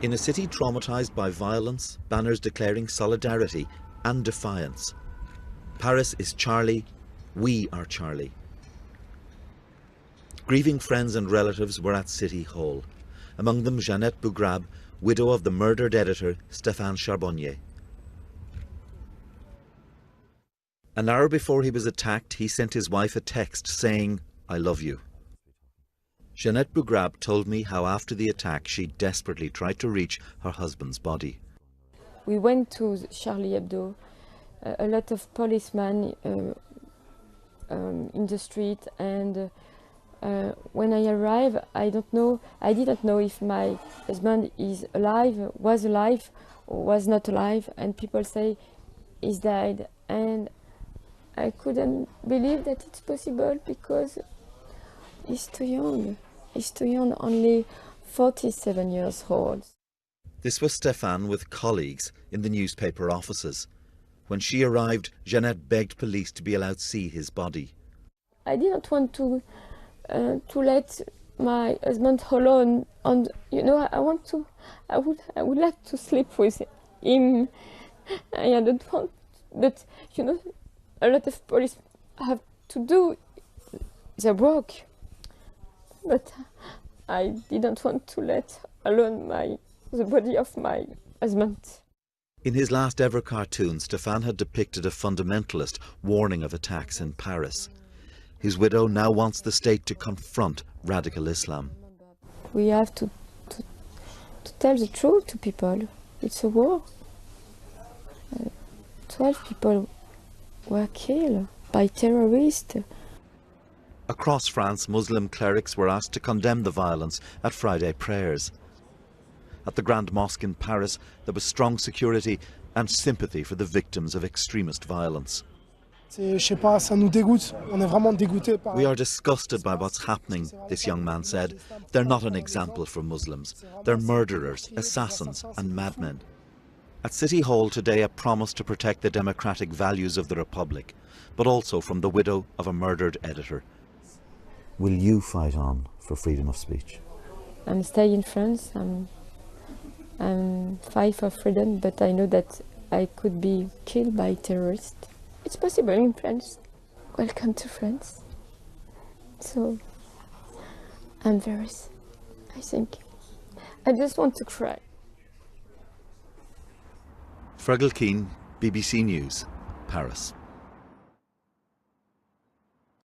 In a city traumatized by violence, banners declaring solidarity and defiance. Paris is Charlie, we are Charlie. Grieving friends and relatives were at City Hall. Among them Jeannette Bougrab, widow of the murdered editor Stephane Charbonnier. An hour before he was attacked, he sent his wife a text saying, "I love you." Jeannette Bougrab told me how after the attack she desperately tried to reach her husband's body. We went to Charlie Hebdo, a lot of policemen in the street, and when I arrived, I didn't know if my husband was alive or was not alive, and people say he's died, and I couldn't believe that it's possible because he's too young. He's too young, only 47 years old. This was Stephane with colleagues in the newspaper offices. When she arrived, Jeannette begged police to be allowed to see his body. I didn't want to let my husband alone, and I would like to sleep with him. I don't want, but a lot of police have to do their work. But I didn't want to let alone the body of my husband. In his last ever cartoon, Stephane had depicted a fundamentalist warning of attacks in Paris. His widow now wants the state to confront radical Islam. We have to tell the truth to people. It's a war. 12 people were killed by terrorists. Across France, Muslim clerics were asked to condemn the violence at Friday prayers. At the Grand Mosque in Paris, there was strong security and sympathy for the victims of extremist violence. We are disgusted by what's happening, this young man said. They're not an example for Muslims. They're murderers, assassins and madmen. At City Hall today, a promise to protect the democratic values of the Republic, but also from the widow of a murdered editor. Will you fight on for freedom of speech? I'm staying in France. I'm fight for freedom, but I know that I could be killed by terrorists. It's possible in France. Welcome to France. So I'm very, I think, I just want to cry. Fergal Keane, BBC News, Paris.